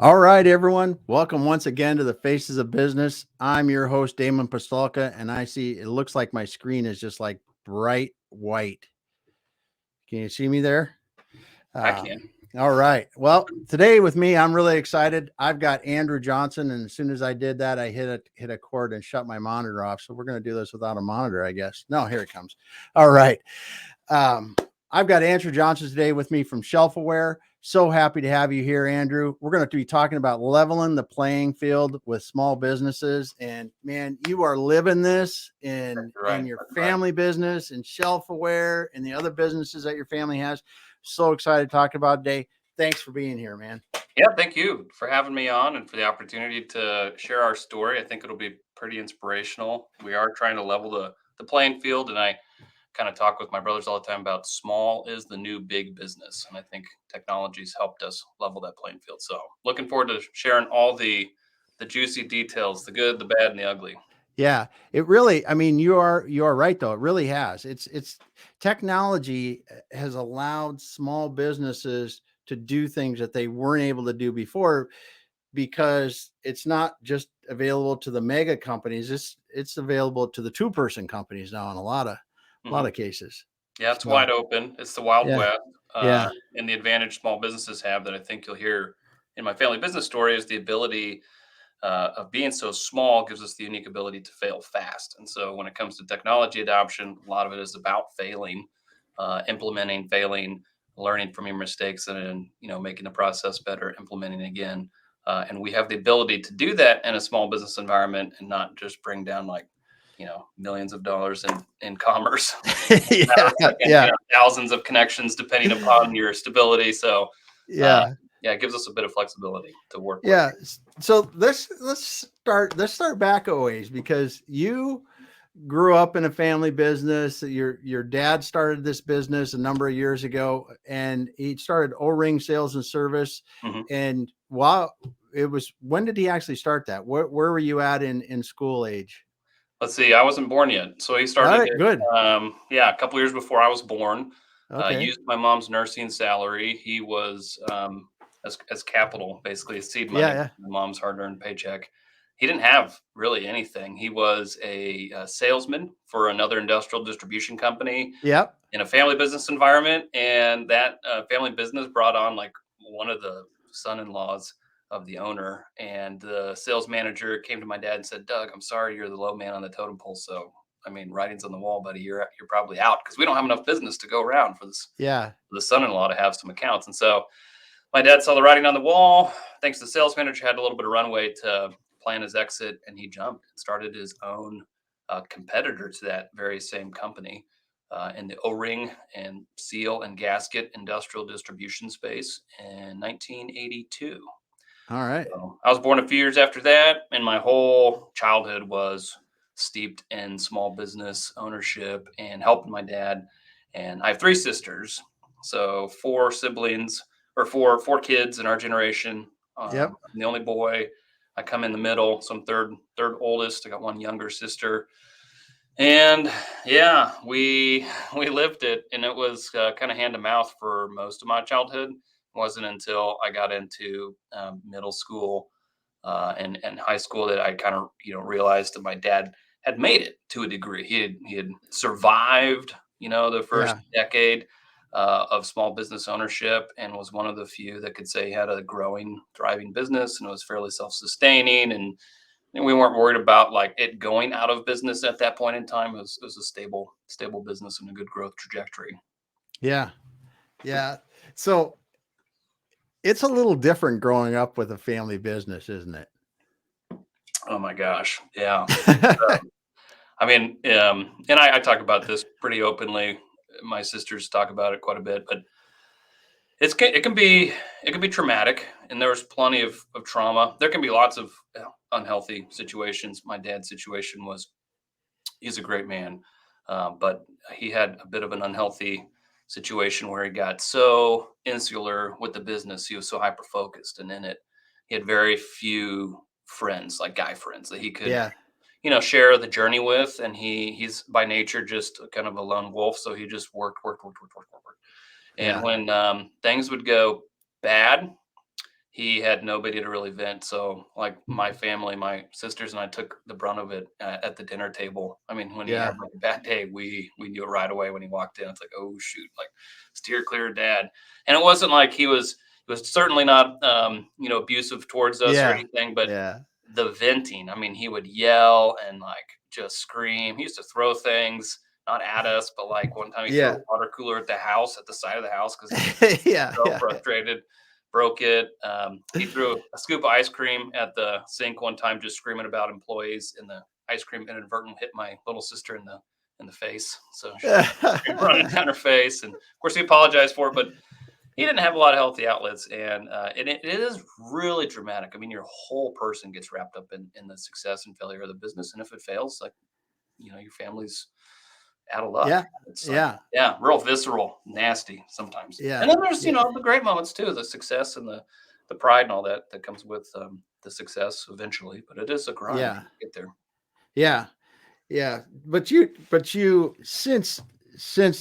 All right, everyone. Welcome once again to the Faces of Business. I'm your host, Damon Pastolka, and I see it looks like my screen is just like bright white. Can you see me there? I can. All right. Well, today with me, I'm really excited. I've got Andrew Johnson, and as soon as I did that, I hit a cord and shut my monitor off. So we're going to do this without a monitor, I guess. No, here it comes. All right. Um, I've got Andrew Johnson today with me from Shelfaware. So happy to have you here, Andrew. We're going to be talking about leveling the playing field with small businesses. And man, you are living this in your family business and Shelfaware and the other businesses that your family has. So excited to talk about today. Thanks for being here, man. Yeah, thank you for having me on and for the opportunity to share our story. I think it'll be pretty inspirational. We are trying to level the playing field, and I kind of talk with my brothers all the time about small is the new big business. And I think technology's helped us level that playing field. So looking forward to sharing all the juicy details, the good, the bad, and the ugly. Yeah, it really, I mean, you are right though. It really has. It's technology has allowed small businesses to do things that they weren't able to do before because it's not just available to the mega companies. It's available to the two-person companies now in a lot Mhm. of cases. Yeah, it's So, wide open. It's the Wild yeah. West. Yeah. And the advantage small businesses have that I think you'll hear in my family business story is the ability of being so small gives us the unique ability to fail fast. And so when it comes to technology adoption, a lot of it is about failing, implementing, failing, learning from your mistakes, and then making the process better, implementing again. And we have the ability to do that in a small business environment and not just bring down like millions of dollars in commerce. Matter Yeah. of seconds, Yeah. thousands of connections depending upon your stability. So, uh, Yeah. yeah, it gives us a bit of flexibility to work with. Yeah. So let's start back a ways because you grew up in a family business. Your dad started this business a number of years ago, and he started O-ring sales and service. Mhm. And while it was, when did he actually start that? Where were you at in school age? Let's see, I wasn't born yet. So he All started right, it, good. yeah, a couple years before I was born. Okay. Used my mom's nursing salary. He was as capital, basically as seed Yeah, money, yeah. my mom's hard-earned paycheck. He didn't have really anything. He was a salesman for another industrial distribution company Yep. in a family business environment, and that family business brought on like one of the son-in-laws of the owner, and the sales manager came to my dad and said, "Doug, I'm sorry, you're the low man on the totem pole. So, I mean, writing's on the wall, buddy. You're probably out because we don't have enough business to go around for this Yeah. for the son-in-law to have some accounts." And so, my dad saw the writing on the wall. Thanks to the sales manager, had a little bit of runway to plan his exit, and he jumped and started his own competitor to that very same company in the O-ring and seal and gasket industrial distribution space in 1982. All right. So I was born a few years after that, and my whole childhood was steeped in small business ownership and helping my dad. And I have three sisters, so four siblings or four kids in our generation. Yep. I'm the only boy. I come in the middle, so I'm third oldest. I got one younger sister, and yeah, we lived it, and it was kind of hand to mouth for most of my childhood. It wasn't until I got into middle school and high school that I kind of realized that my dad had made it to a degree. He had survived the first Yeah. decade of small business ownership and was one of the few that could say he had a growing, thriving business and was fairly self-sustaining and we weren't worried about like it going out of business at that point in time. It was a stable business and a good growth trajectory. Yeah. Yeah. So it's a little different growing up with a family business, isn't it? Oh my gosh, yeah. I mean, and I talk about this pretty openly. My sisters talk about it quite a bit, but it can be traumatic, and there's plenty of trauma. There can be lots of unhealthy situations. My dad's situation was he's a great man, but he had a bit of an unhealthy situation where he got so insular with the business. He was so hyper focused and in it. He had very few friends, like guy friends, that he could Yeah. share the journey with. And he's by nature just kind of a lone wolf. So he just worked. And Yeah. when things would go bad, he had nobody to really vent. So, like my family, my sisters and I took the brunt of it at the dinner table. I mean, when he had Yeah. like a bad day, we knew it right away when he walked in. It's like, oh shoot, like steer clear, of dad. And it wasn't like he was certainly not abusive towards us or Yeah. anything, but Yeah. the venting. I mean, he would yell and like just scream. He used to throw things not at us, but like one time he threw a Yeah. water cooler at the house at the side of the house because he was Yeah. so Yeah. frustrated, broke it. He threw a scoop of ice cream at the sink one time, just screaming about employees, and the ice cream inadvertently hit my little sister in the face. So she got ice cream running down her face, and of course he apologized for it, but he didn't have a lot of healthy outlets, and it is really dramatic. I mean, your whole person gets wrapped up in the success and failure of the business, and if it fails, like your family's out of luck. Yeah. It's like, Yeah. yeah, real visceral, nasty sometimes. And Yeah. then there's, Yeah. the great moments too, the success and the pride and all that comes with the success eventually. But it is a grind Yeah. to get there. Yeah. Yeah. But you since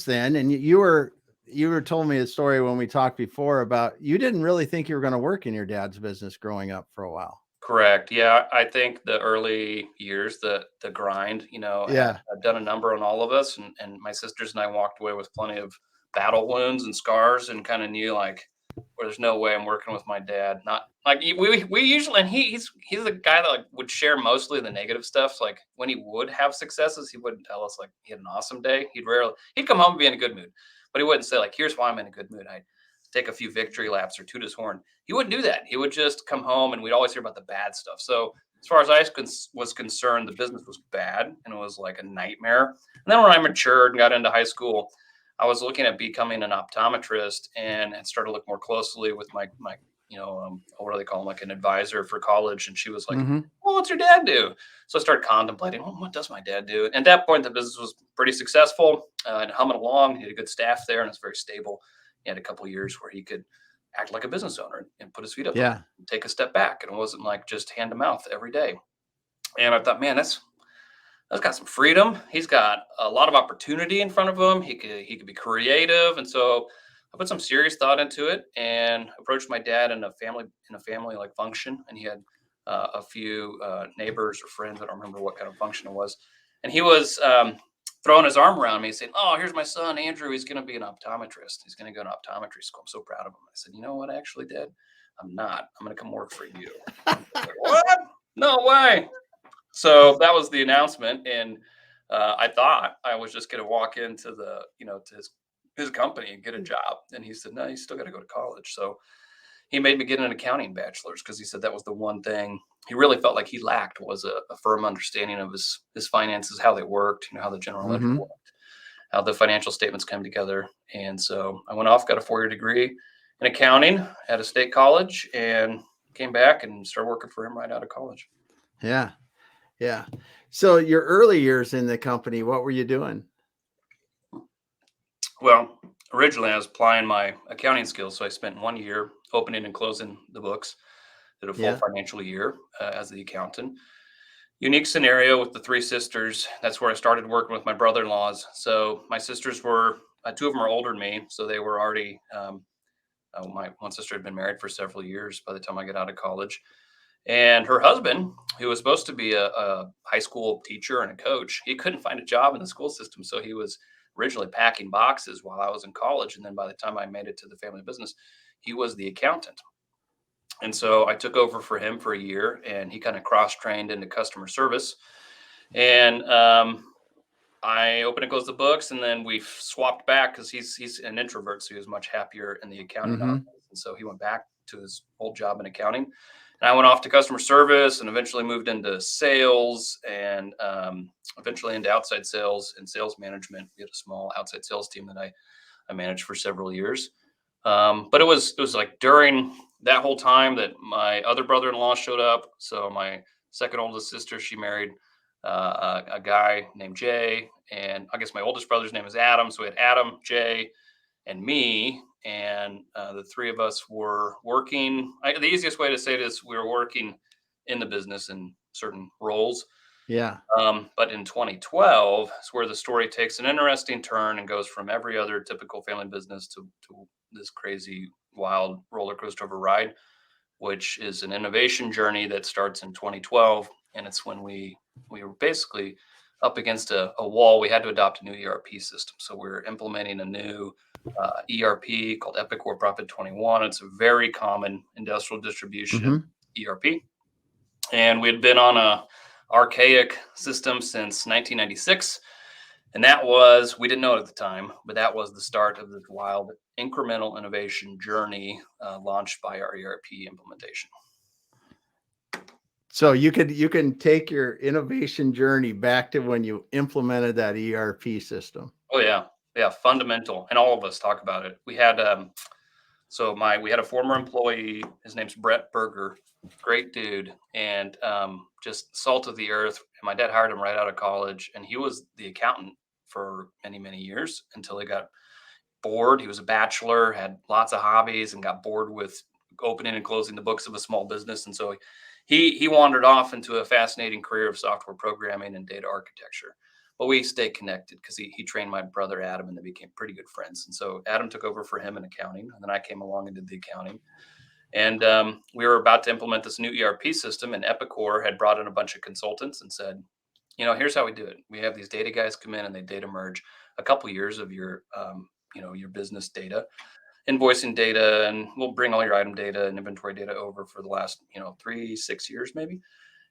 then, and you were told me a story when we talked before about you didn't really think you were going to work in your dad's business growing up for a while. Correct. Yeah, I think the early years, the grind, Yeah. had done a number on all of us, and my sisters and I walked away with plenty of battle wounds and scars, and kind of knew like, well, there's no way I'm working with my dad. Not like we usually, and he's the guy that like would share mostly the negative stuff. So, like when he would have successes, he wouldn't tell us like he had an awesome day. He'd come home and be in a good mood, but he wouldn't say like, here's why I'm in a good mood. I take a few victory laps or toot his horn. He wouldn't do that. He would just come home and we'd always hear about the bad stuff. So as far as was concerned, the business was bad and it was like a nightmare. And then when I matured and got into high school, I was looking at becoming an optometrist and had started to look more closely with my what do they call him, like an advisor for college. And she was like, Hmm. well, what's your dad do? So I started contemplating, well, what does my dad do? And at that point, the business was pretty successful and humming along. He had a good staff there and it's very stable. He had a couple of years where he could act like a business owner and put his feet up on Yeah. it, take a step back. And it wasn't like just hand to mouth every day. And I thought, man, that's got some freedom. He's got a lot of opportunity in front of him. He could be creative. And so I put some serious thought into it and approached my dad in a family like function. And he had a few neighbors or friends. I don't remember what kind of function it was. And he was throwing his arm around me saying, oh, here's my son, Andrew. He's going to be an optometrist. He's going to go to optometry school. I'm so proud of him. I said, you know what, actually, Dad? I'm not. I'm going to come work for you. Like, what? No way. So that was the announcement. And I thought I was just going to walk into to his company and get a job. And he said, no, you still got to go to college. So he made me get an accounting bachelor's because he said that was the one thing he really felt like he lacked was a firm understanding of his finances, how they worked, how the general ledger Hmm. worked, how the financial statements came together. And so I went off, got a 4-year degree in accounting at a state college, and came back and started working for him right out of college. Yeah. Yeah. So your early years in the company, what were you doing? Well, originally I was applying my accounting skills, so I spent 1 year opening and closing the books, did a full Yeah. financial year as the accountant. Unique scenario with the three sisters. That's where I started working with my brother-in-laws. So my sisters were two of them are older than me, so they were already. My one sister had been married for several years by the time I got out of college, and her husband, who was supposed to be a high school teacher and a coach, he couldn't find a job in the school system, so he was originally packing boxes while I was in college, and then by the time I made it to the family business, he was the accountant. And so I took over for him for a year, and he kind of cross trained into customer service. And I opened and closed the books, and then we swapped back because he's an introvert, so he was much happier in the accounting office. Hmm. And so he went back to his old job in accounting, and I went off to customer service, and eventually moved into sales, and eventually into outside sales and sales management. We had a small outside sales team that I managed for several years. But it was like during that whole time that my other brother-in-law showed up. So my second oldest sister, she married a guy named Jay, and I guess my oldest brother's name is Adam. So we had Adam, Jay, and me, and the three of us were working. The easiest way to say it is we were working in the business in certain roles. Yeah. But in 2012 is where the story takes an interesting turn and goes from every other typical family business to this crazy, wild roller coaster of a ride. which is an innovation journey that starts in 2012. And it's when we were basically up against a wall. We had to adopt a new ERP system. So we're implementing a new ERP called Epic Core Profit 21. It's a very common industrial distribution ERP. And we had been on a archaic system since 1996. And that was, we didn't know it at the time, but that was the start of this wild incremental innovation journey launched by our ERP implementation. So you can take your innovation journey back to when you implemented that ERP system. Oh yeah, fundamental, and all of us talk about it. We had we had a former employee. His name's Brett Berger, great dude, and just salt of the earth. And my dad hired him right out of college, and he was the accountant for many years until he got bored. He was a bachelor, had lots of hobbies, and got bored with opening and closing the books of a small business, and so he wandered off into a fascinating career of software programming and data architecture. But we stayed connected because he trained my brother Adam, and they became pretty good friends. And so Adam took over for him in accounting, and then I came along and did the accounting. And we were about to implement this new ERP system, and Epicor had brought in a bunch of consultants and said, here's how we do it. We have these data guys come in and they data merge a couple years of your your business data, invoicing data, and we'll bring all your item data and inventory data over for the last 3-6 years maybe.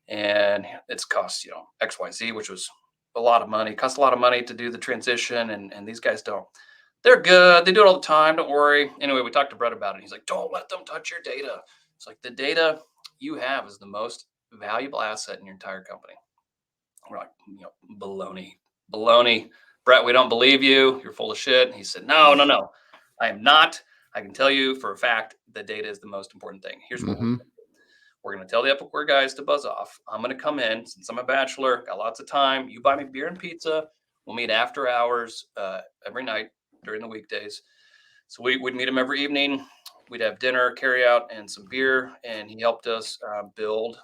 And it's cost XYZ, which was a lot of money. It costs a lot of money to do the transition, and these guys don't. They're good. They do it all the time. Don't worry. Anyway, we talked to Brett about it. He's like, don't let them touch your data. It's like, the data you have is the most valuable asset in your entire company. We're like, baloney. Brett, we don't believe you. You're full of shit. And he said, no. I am not. I can tell you for a fact the data is the most important thing. Here's what we're going to tell the Epicor guys to buzz off. I'm going to come in, since I'm a bachelor, got lots of time. You buy me beer and pizza. We'll meet after hours every night during the weekdays. So we'd meet him every evening. We'd have dinner, carry out, and some beer. And he helped us build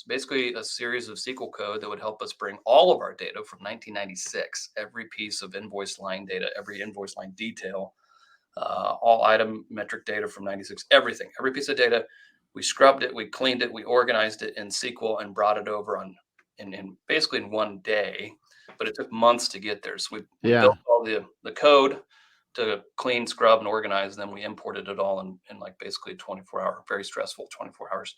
basically a series of SQL code that would help us bring all of our data from 1996, every piece of invoice line data, every invoice line detail, all item metric data from 96, everything, every piece of data. We scrubbed it, we cleaned it, we organized it in SQL and brought it over in basically in one day, but it took months to get there. So we built all the code to clean, scrub, and organize. And then we imported it all in like basically 24-hour, very stressful 24 hours.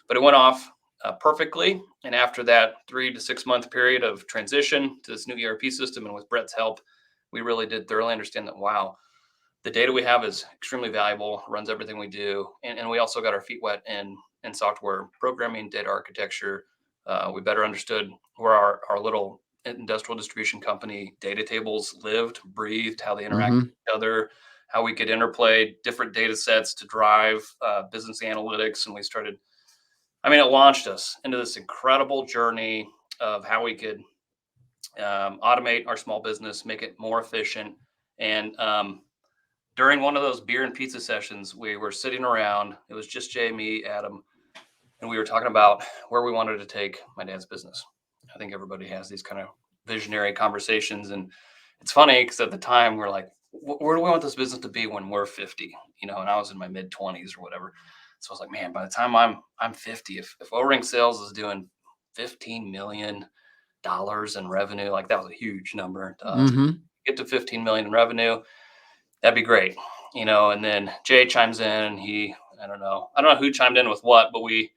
But it went off perfectly. And after that 3 to 6 month period of transition to this new ERP system, and with Brett's help, we really did thoroughly understand that, wow, the data we have is extremely valuable, runs everything we do. And we also got our feet wet in software programming, data architecture. We better understood where our little industrial distribution company data tables lived, breathed, how they interact with each other, how we could interplay different data sets to drive business analytics. And we started, it launched us into this incredible journey of how we could automate our small business, make it more efficient. And during one of those beer and pizza sessions, we were sitting around. It was just Jay, me, Adam, and we were talking about where we wanted to take my dad's business. I think everybody has these kind of visionary conversations, and it's funny because at the time we're like, where do we want this business to be when we're 50? And I was in my mid 20s or whatever. So I was like, man, by the time I'm 50, if O-Ring Sales is doing $15 million in revenue, like that was a huge number to us. Get to 15 million in revenue, that'd be great. And then Jay chimes in, and I don't know who chimed in with what, but we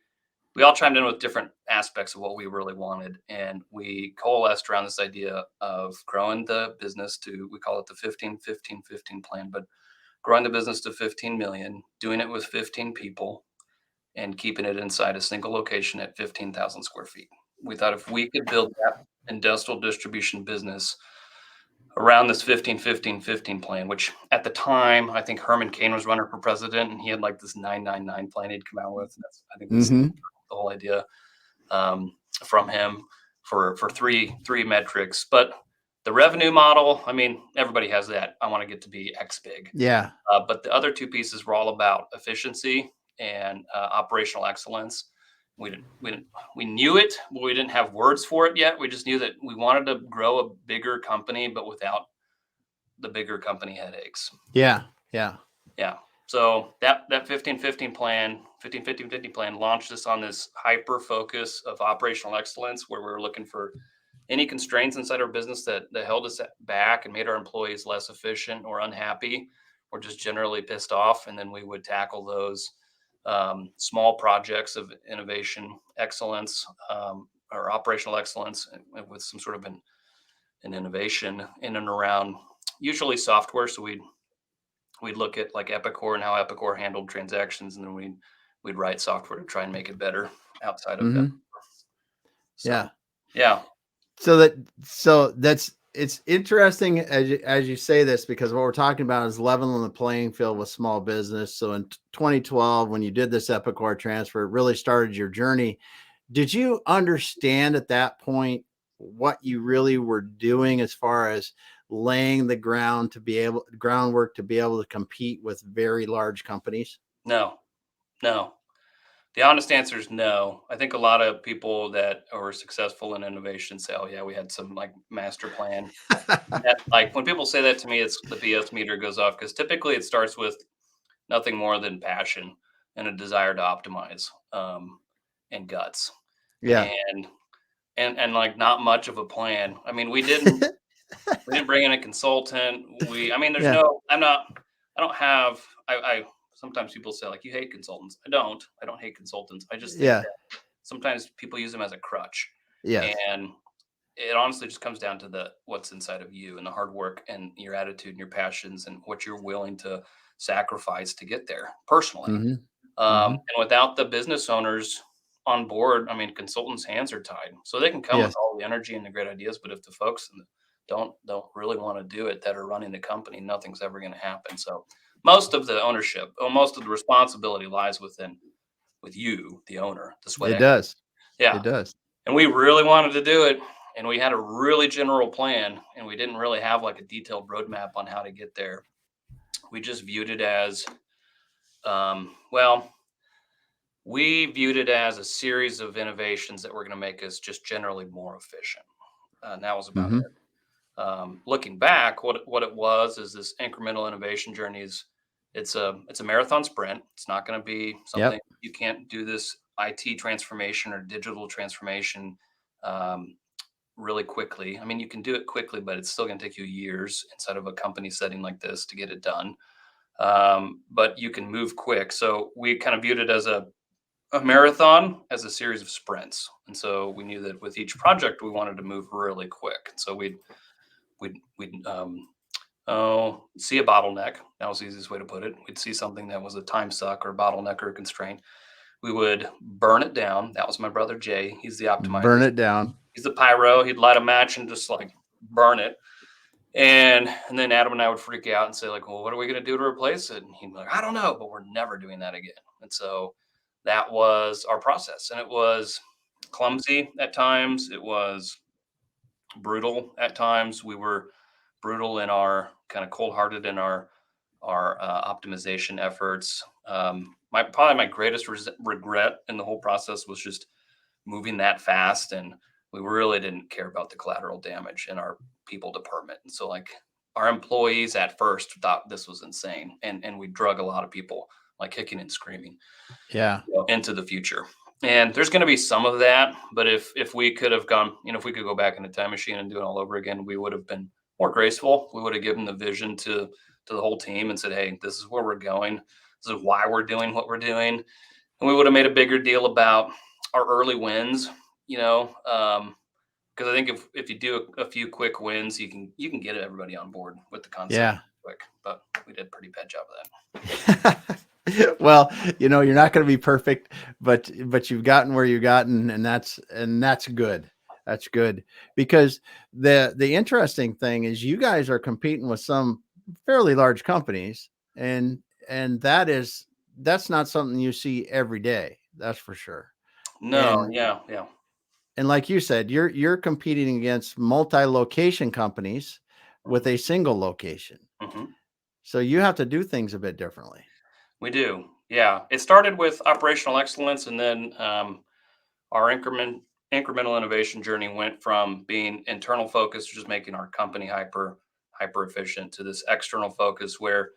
all chimed in with different aspects of what we really wanted. And we coalesced around this idea of growing the business to, we call it the 15-15-15 plan, but growing the business to 15 million, doing it with 15 people, and keeping it inside a single location at 15,000 square feet. We thought if we could build that industrial distribution business around this 15-15-15 plan, which at the time, I think Herman Cain was running for president, and he had like this 999 plan he'd come out with. And that's, I think, this the whole idea from him for three metrics. But the revenue model, everybody has that. I want to get to be X big. Yeah. But the other two pieces were all about efficiency and operational excellence. We knew it, but we didn't have words for it yet. We just knew that we wanted to grow a bigger company, but without the bigger company headaches. Yeah. So that 15-15-15 plan launched us on this hyper focus of operational excellence, where we were looking for any constraints inside our business that held us back and made our employees less efficient or unhappy or just generally pissed off. And then we would tackle those small projects of innovation excellence, or operational excellence, with some sort of an innovation in and around usually software. So we'd look at like Epicor and how Epicor handled transactions, and then we'd write software to try and make it better outside of Mm-hmm. Epicor. So Yeah. yeah. So that's it's interesting as you say this, because what we're talking about is leveling the playing field with small business. So in 2012, when you did this Epicor transfer, it really started your journey. Did you understand at that point what you really were doing as far as laying the groundwork to be able to compete with very large companies? No, no. The honest answer is no. I think a lot of people that are successful in innovation say, "Oh yeah, we had some like master plan." That, like when people say that to me, it's the BS meter goes off, because typically it starts with nothing more than passion and a desire to optimize, and guts, Yeah. and and like not much of a plan. I mean, we didn't bring in a consultant. I mean, there's Yeah. no, I don't have, I sometimes people say like, you hate consultants. I don't hate consultants. I just think Yeah. that sometimes people use them as a crutch. Yes. And it honestly just comes down to what's inside of you and the hard work and your attitude and your passions and what you're willing to sacrifice to get there personally. Mm-hmm. Mm-hmm. And without the business owners on board, I mean, consultants' hands are tied. So they can come with Yes. all the energy and the great ideas, but if the folks don't really want to do it that are running the company, nothing's ever going to happen. So most of the ownership, or most of the responsibility, lies with you, the owner, the sweat It equity. does. Yeah, It does. and we really wanted to do it, and we had a really general plan, and we didn't really have like a detailed roadmap on how to get there. We just viewed it as, well, we viewed it as a series of innovations that were going to make us just generally more efficient. And that was about Mm-hmm. it. Looking back, what it was is this incremental innovation journey is, it's a marathon sprint. It's not going to be something, Yep. you can't do this IT transformation or digital transformation um, really quickly. I mean, you can do it quickly, but it's still going to take you years inside of a company setting like this to get it done. But you can move quick. So we kind of viewed it as a marathon, as a series of sprints. And so we knew that with each project, we wanted to move really quick. So we'd see a bottleneck. That was the easiest way to put it. We'd see something that was a time suck or bottleneck or a constraint. We would burn it down. That was my brother Jay. He's the optimizer. Burn it down. He's the pyro. He'd light a match and just like burn it. And then Adam and I would freak out and say like, well, what are we going to do to replace it? And he'd be like, I don't know, but we're never doing that again. And so that was our process. And it was clumsy at times. It was brutal at times. We were brutal in our kind of cold hearted in our optimization efforts. Probably my greatest regret in the whole process was just moving that fast, and we really didn't care about the collateral damage in our people department. And so like our employees at first thought this was insane, and we drug a lot of people like kicking and screaming, Yeah. into the future. And there's going to be some of that, but if we could have gone, if we could go back in a time machine and do it all over again, we would have been more graceful. We would have given the vision to the whole team and said, hey, this is where we're going, this is why we're doing what we're doing. And we would have made a bigger deal about our early wins, because I think if you do a few quick wins, you can get everybody on board with the concept Yeah. quick. But we did a pretty bad job of that. Well, you're not going to be perfect, but you've gotten where you've gotten, and that's good. That's good, because the interesting thing is you guys are competing with some fairly large companies, and that's not something you see every day. That's for sure. No, And yeah, yeah. and like you said, you're competing against multi-location companies with Mhm, a single location. mhm. So you have to do things a bit differently. We do. Yeah. It started with operational excellence, and then our incremental innovation journey went from being internal focus, just making our company hyper efficient, to this external focus where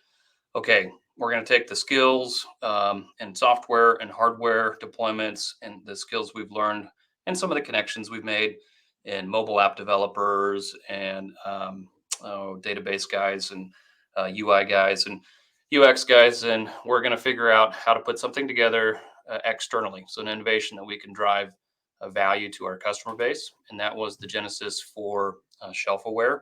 okay, we're going to take the skills and software and hardware deployments and the skills we've learned and some of the connections we've made in mobile app developers and database guys and UI guys and UX guys, and we're going to figure out how to put something together externally. So, an innovation that we can drive value to our customer base. And that was the genesis for Shelf Aware,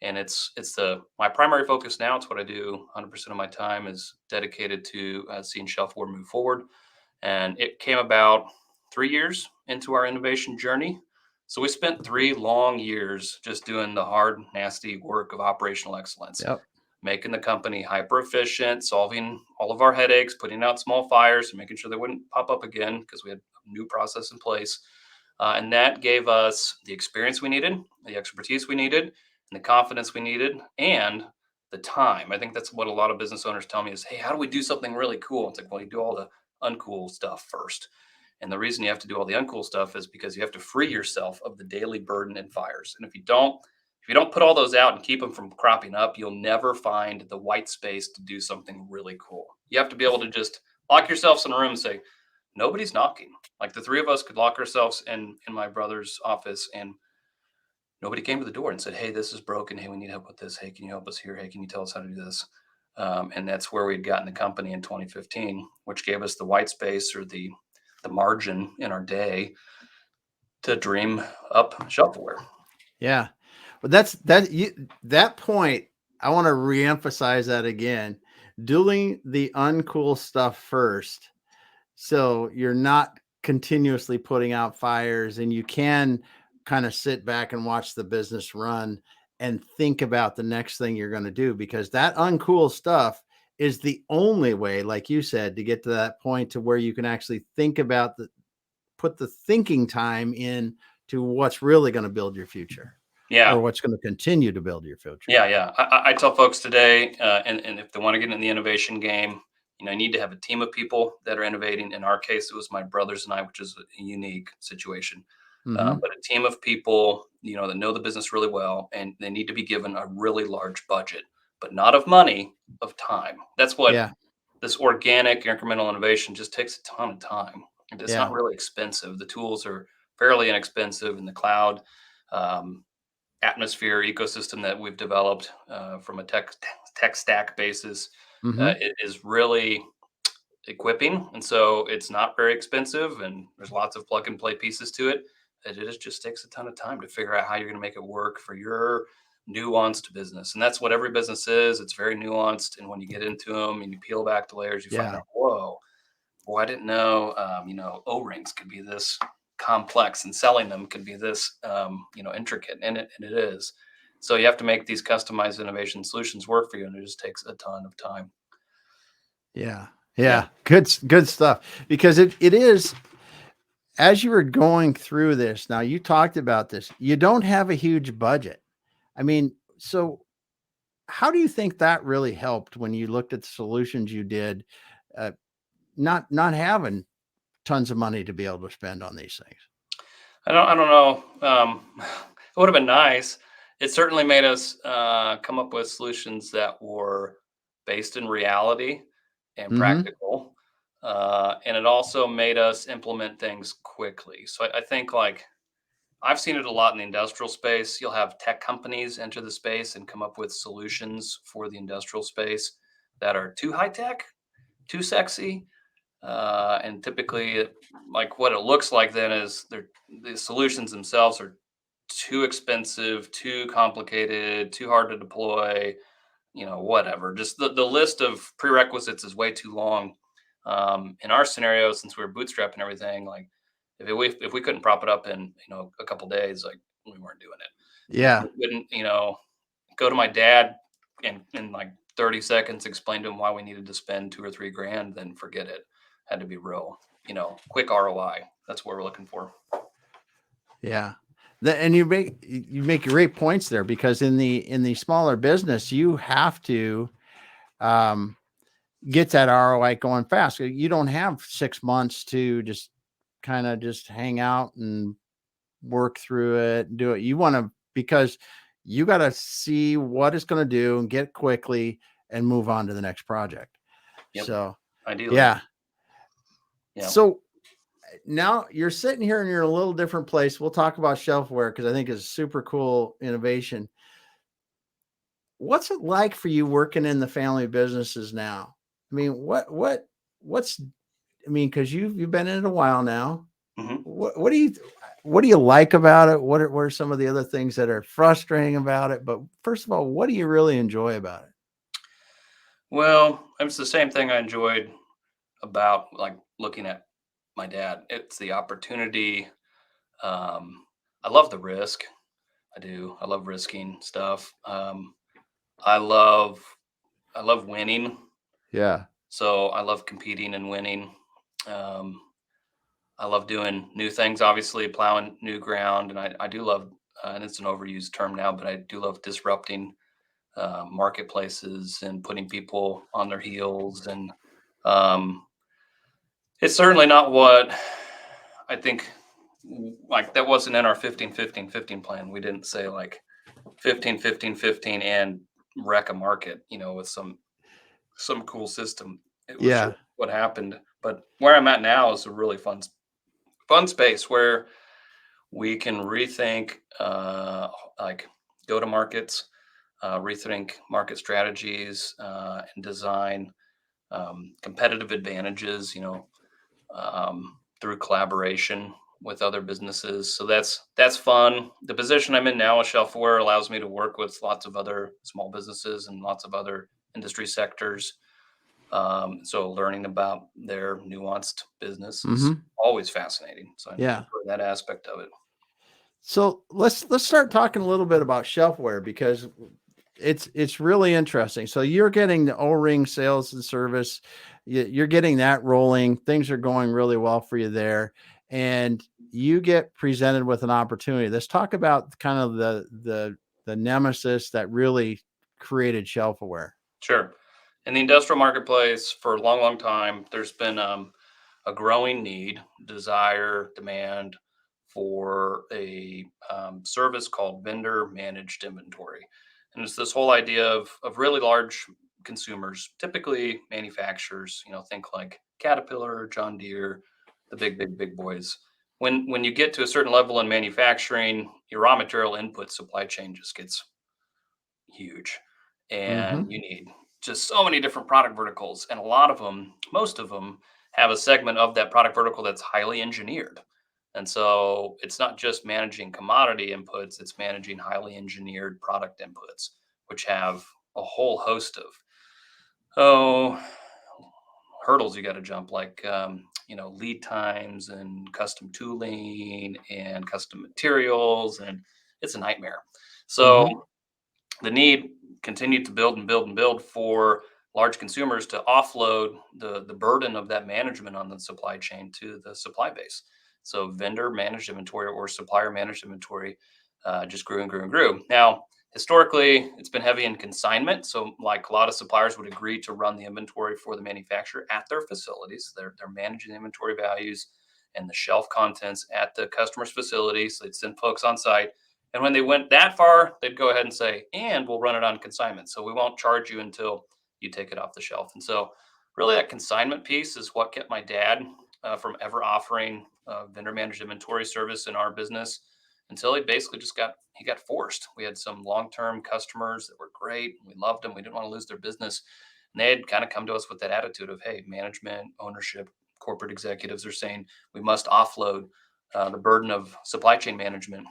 and it's the my primary focus now. It's what I do 100% of my time is dedicated to seeing shelfware move forward. And it came about 3 years into our innovation journey. So we spent 3 long years just doing the hard, nasty work of operational excellence, Yep. making the company hyper efficient, solving all of our headaches, putting out small fires, and making sure they wouldn't pop up again because we had a new process in place. And that gave us the experience we needed, the expertise we needed, and the confidence we needed, and the time. I think that's what a lot of business owners tell me is, hey, how do we do something really cool? It's like, well, you do all the uncool stuff first. And the reason you have to do all the uncool stuff is because you have to free yourself of the daily burden and fires. And if you don't put all those out and keep them from cropping up, you'll never find the white space to do something really cool. You have to be able to just lock yourselves in a room and say, nobody's knocking. Like the three of us could lock ourselves in my brother's office and nobody came to the door and said, hey, this is broken. Hey, we need help with this. Hey, can you help us here? Hey, can you tell us how to do this? And that's where we'd gotten the company in 2015, which gave us the white space or the margin in our day to dream up shelfware. Yeah. But that point, I want to reemphasize that again. Doing the uncool stuff first. So you're not continuously putting out fires and you can kind of sit back and watch the business run and think about the next thing you're going to do, because that uncool stuff is the only way, like you said, to get to that point to where you can actually think about put the thinking time in to what's really going to build your future or Yeah. what's going to continue to build your future. Yeah, yeah. I tell folks today, and if they want to get in the innovation game, you need to have a team of people that are innovating. In our case, it was my brothers and I, which is a unique situation. Mm-hmm. But a team of people, that know the business really well, and they need to be given a really large budget, but not of money, of time. That's what Yeah. this organic incremental innovation just takes a ton of time. And it's not Yeah. really expensive. The tools are fairly inexpensive in the cloud. Um, Atmosphere ecosystem that we've developed from a tech stack basis Mm-hmm. it is really equipping, and so it's not very expensive, and there's lots of plug and play pieces to it. Just takes a ton of time to figure out how you're going to make it work for your nuanced business, and that's what every business is. It's very nuanced, and when you get into them and you peel back the layers, you find Yeah. out, whoa, well, I didn't know, O-rings could be this complex and selling them could be this, intricate, and it is. So you have to make these customized innovation solutions work for you, and it just takes a ton of time. Yeah. Yeah. Yeah. Good stuff. Because it is, as you were going through this, now you talked about this, you don't have a huge budget. I mean, so how do you think that really helped when you looked at the solutions you did, uh, not having tons of money to be able to spend on these things? I don't know. It would have been nice. It certainly made us come up with solutions that were based in reality and Mm-hmm. practical. And it also made us implement things quickly. So I think like I've seen it a lot in the industrial space. You'll have tech companies enter the space and come up with solutions for the industrial space that are too high tech, too sexy, and typically, like what it looks like then is the solutions themselves are too expensive, too complicated, too hard to deploy. Whatever. Just the list of prerequisites is way too long. In our scenario, since we were bootstrapping everything, like if we couldn't prop it up in a couple days, like we weren't doing it. If Yeah. we couldn't, go to my dad and in like 30 seconds explain to him why we needed to spend 2 or 3 grand, then forget it. Had to be real, quick ROI. That's what we're looking for. Yeah. And you make great points there, because in the smaller business, you have to um, get that ROI going fast. You don't have 6 months to just kind of just hang out and work through it and do it. You want to, because you got to see what it's going to do and get quickly. and move on to the next project. Yep. So, Ideally. yeah. Yeah. So now you're sitting here and you're in a little different place. We'll talk about shelfware because I think it's a super cool innovation. What's it like for you working in the family businesses now? I mean, what's I mean, because you've been in it a while now. Mhm. What do you like about it? What are some of the other things that are frustrating about it? But first of all, what do you really enjoy about it? Well, it's the same thing I enjoyed about like looking at my dad. It's the opportunity. Um, I love the risk. I do. I love risking stuff. I love I love winning. Yeah. So I love competing and winning. Um, I love doing new things, obviously plowing new ground, and I do love. And it's an overused term now, but I do love disrupting marketplaces and putting people on their heels. And um, it's certainly not what I think. Like that wasn't in our 15-15-15 plan. We didn't say like 15-15-15 and wreck a market, with some cool system. It was just Yeah. what happened. But where I'm at now is a really fun space where we can rethink like go to markets, rethink market strategies, and design competitive advantages, through collaboration with other businesses. So that's fun. The position I'm in now with Shelfware allows me to work with lots of other small businesses and lots of other industry sectors. So learning about their nuanced business is Mm-hmm. always fascinating. So I Yeah. enjoy that aspect of it. So let's start talking a little bit about shelfware because it's really interesting. So you're getting the O-ring sales and service, you're getting that rolling. Things are going really well for you there, and you get presented with an opportunity. Let's talk about kind of the nemesis that really created shelfware. Sure. In the industrial marketplace for a long, long time, there's been a growing need, desire, demand for a service called vendor managed inventory. And it's this whole idea of really large consumers, typically manufacturers, think like Caterpillar, John Deere, the big, big, big boys. When you get to a certain level in manufacturing, your raw material input supply chain just gets huge. And Mm-hmm. you need just so many different product verticals. And a lot of them, most of them, have a segment of that product vertical that's highly engineered. And so it's not just managing commodity inputs, it's managing highly engineered product inputs, which have a whole host of oh hurdles you got to jump, like lead times and custom tooling and custom materials, and it's a nightmare. So Mm-hmm. the need continued to build and build and build for large consumers to offload the burden of that management on the supply chain to the supply base. So vendor managed inventory or supplier managed inventory just grew and grew and grew. Now, historically, it's been heavy in consignment. So, like a lot of suppliers would agree to run the inventory for the manufacturer at their facilities. They're managing the inventory values and the shelf contents at the customer's facility. So they'd send folks on site, and when they went that far, they'd go ahead and say, and we'll run it on consignment. So we won't charge you until you take it off the shelf. And so, really, that consignment piece is what kept my dad from ever offering vendor managed inventory service in our business until he basically he got forced. We had some long term customers that were great. We loved them. We didn't want to lose their business. And they had kind of come to us with that attitude of, hey, management, ownership, corporate executives are saying we must offload the burden of supply chain management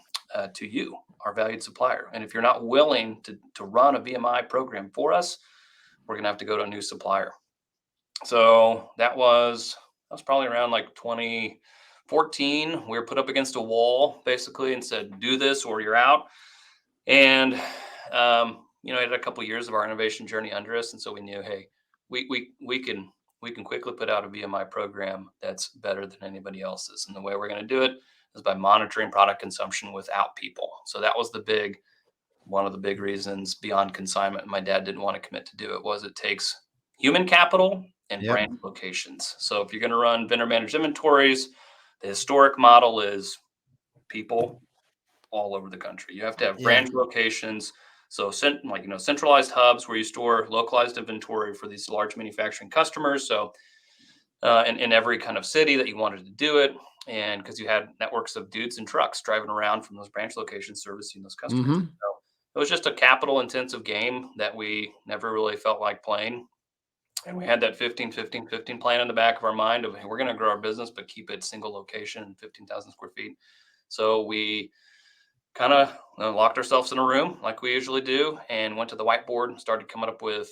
to you, our valued supplier. And if you're not willing to run a VMI program for us, we're going to have to go to a new supplier. So that was probably around like 2014. We were put up against a wall basically and said, do this or you're out. And I had a couple of years of our innovation journey under us, and so we knew, hey, we can quickly put out a VMI program that's better than anybody else's. And the way we're going to do it is by monitoring product consumption without people. So that was one of the big reasons beyond consignment. My dad didn't want to commit to do it was it takes human capital and Yep. branch locations. So if you're going to run vendor managed inventories, the historic model is people all over the country. You have to have Yeah. branch locations So centralized hubs where you store localized inventory for these large manufacturing customers. So in every kind of city that you wanted to do it, and because you had networks of dudes and trucks driving around from those branch locations servicing those customers. Mm-hmm. So it was just a capital intensive game that we never really felt like playing. And we had that 15-15-15 plan in the back of our mind of, hey, we're going to grow our business, but keep it single location, 15,000 square feet. So we kind of locked ourselves in a room like we usually do and went to the whiteboard and started coming up with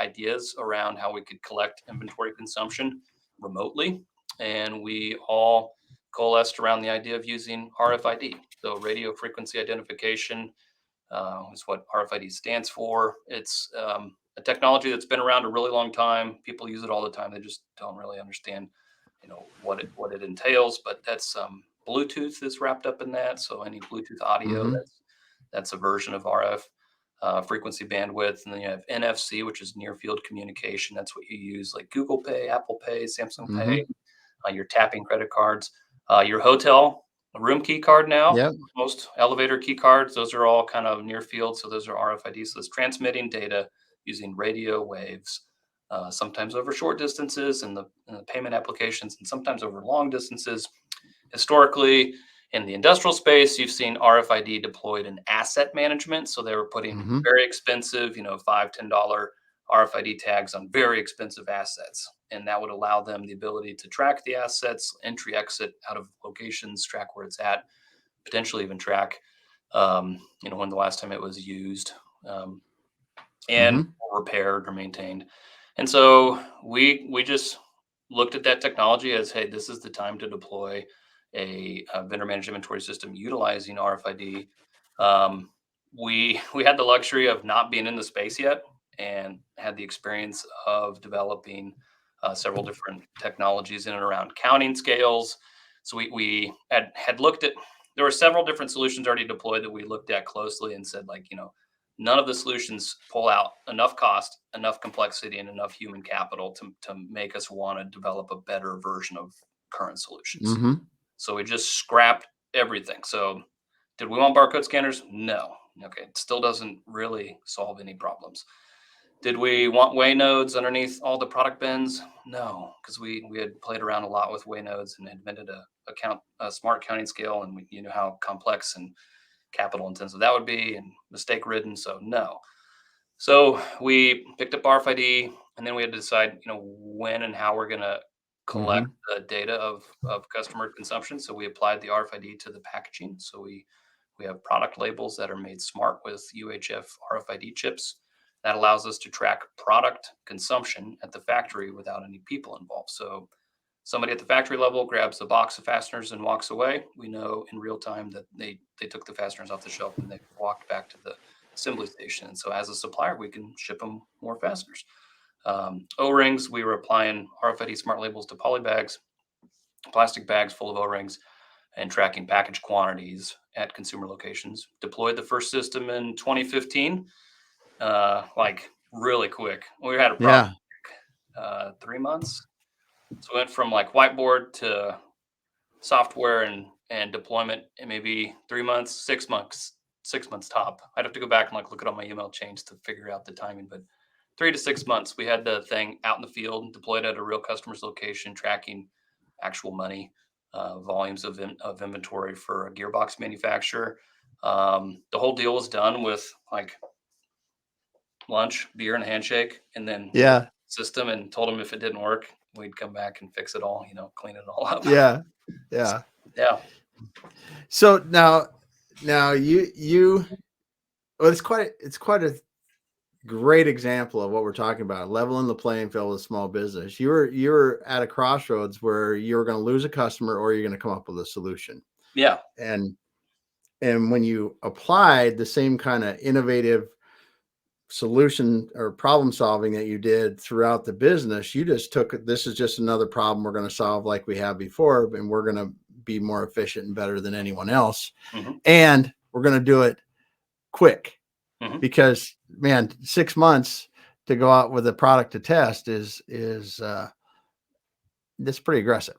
ideas around how we could collect inventory consumption remotely. And we all coalesced around the idea of using RFID. So radio frequency identification is what RFID stands for. It's a technology that's been around a really long time. People use it all the time. They just don't really understand, what it entails. But that's Bluetooth is wrapped up in that. So any Bluetooth audio, Mm-hmm. that's a version of RF frequency bandwidth. And then you have NFC, which is near field communication. That's what you use like Google Pay, Apple Pay, Samsung Mm-hmm. Pay, your tapping credit cards, your hotel room key card now. Yep. Most elevator key cards, those are all kind of near field. So those are RFID. So it's transmitting data using radio waves, sometimes over short distances in the payment applications, and sometimes over long distances. Historically, in the industrial space, you've seen RFID deployed in asset management. So they were putting Mm-hmm. very expensive, $5-10 RFID tags on very expensive assets. And that would allow them the ability to track the assets, entry, exit out of locations, track where it's at, potentially even track, when the last time it was used, and Mm-hmm. repaired or maintained. And so we just looked at that technology as, hey, this is the time to deploy a vendor managed inventory system utilizing RFID. We had the luxury of not being in the space yet and had the experience of developing several different technologies in and around counting scales. So we had looked at, there were several different solutions already deployed that we looked at closely and said, like, none of the solutions pull out enough cost, enough complexity, and enough human capital to make us want to develop a better version of current solutions. Mm-hmm. So we just scrapped everything. So did we want barcode scanners? No. Okay, it still doesn't really solve any problems. Did we want way nodes underneath all the product bins? No, because we had played around a lot with way nodes and invented a smart counting scale, and we know how complex and capital intensive that would be and mistake ridden. So no. So we picked up RFID, and then we had to decide, when and how we're going to collect Mm-hmm. the data of customer consumption. So we applied the RFID to the packaging. So we have product labels that are made smart with UHF RFID chips. That allows us to track product consumption at the factory without any people involved. So somebody at the factory level grabs a box of fasteners and walks away. We know in real time that they took the fasteners off the shelf and they walked back to the assembly station. And so as a supplier, we can ship them more fasteners. O-rings, we were applying RFID smart labels to poly bags, plastic bags full of O-rings, and tracking package quantities at consumer locations. Deployed the first system in 2015, like really quick. We had a Yeah. problem 3 months. So we went from like whiteboard to software and deployment in maybe 3 months, 6 months, 6 months top. I'd have to go back and like look at all my email chains to figure out the timing, but 3 to 6 months, we had the thing out in the field, deployed at a real customer's location, tracking actual money, volumes of inventory for a gearbox manufacturer. The whole deal was done with like lunch, beer, and a handshake, and then we looked Yeah. at the system and told them if it didn't work, we'd come back and fix it all, clean it all up. Yeah. Yeah. Yeah. So now you well, it's quite a great example of what we're talking about, leveling the playing field with small business. You were at a crossroads where you were going to lose a customer or you're going to come up with a solution. Yeah. And when you applied the same kind of innovative solution or problem solving that you did throughout the business, you just took this is just another problem we're going to solve like we have before, and we're going to be more efficient and better than anyone else. Mhm. And we're going to do it quick. Mhm. Because man, 6 months to go out with a product to test is that's pretty aggressive.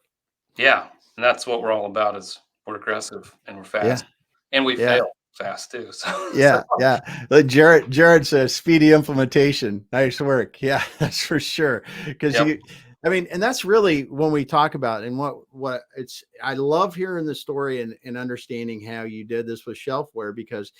Yeah, and that's what we're all about is we're aggressive and we're Yeah. fast, and we Yeah. fail. fast too. So Yeah, yeah. Jared says speedy implementation. Nice work. Yeah, that's for sure. Because yep. I mean, and that's really when we talk about and what it's. I love hearing the story and understanding how you did this with shelfware because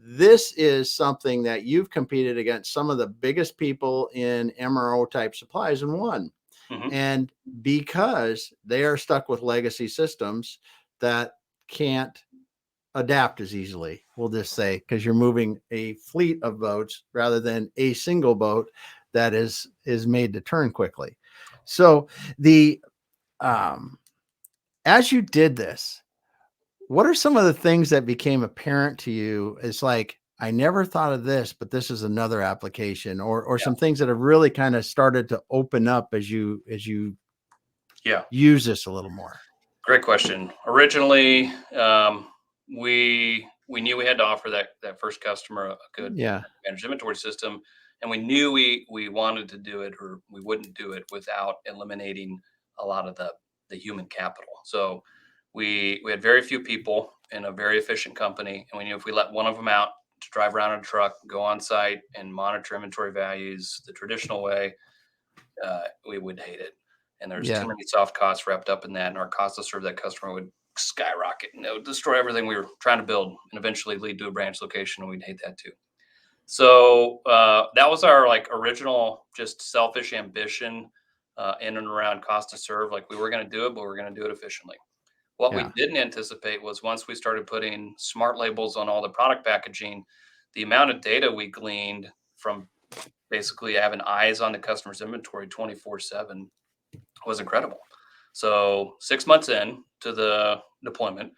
this is something that you've competed against some of the biggest people in MRO type supplies and won. Hmm. And because they are stuck with legacy systems that can't adapt as easily, we'll just say, because you're moving a fleet of boats rather than a single boat that is made to turn quickly. So the um as you did this, what are some of the things that became apparent to you? It's like, I never thought of this, but this is another application, or Yeah. some things that have really kind of started to open up as you Yeah. use this a little more. Great question. Originally, we knew we had to offer that first customer a good Yeah. managed inventory system, and we knew we wanted to do it, or we wouldn't do it without eliminating a lot of the human capital. So we had very few people in a very efficient company, and we knew if we let one of them out to drive around in a truck, go on site, and monitor inventory values the traditional way, we would hate it. And there's too Yeah. many soft costs wrapped up in that, and our cost to serve that customer would skyrocket. And it would destroy everything we were trying to build, and eventually lead to a branch location, and we'd hate that too. So that was our like original, just selfish ambition in and around cost to serve. Like we were going to do it, but we are going to do it efficiently. What we Yeah. didn't anticipate was once we started putting smart labels on all the product packaging, the amount of data we gleaned from basically having eyes on the customer's inventory 24/7 was incredible. So 6 months in to the deployment,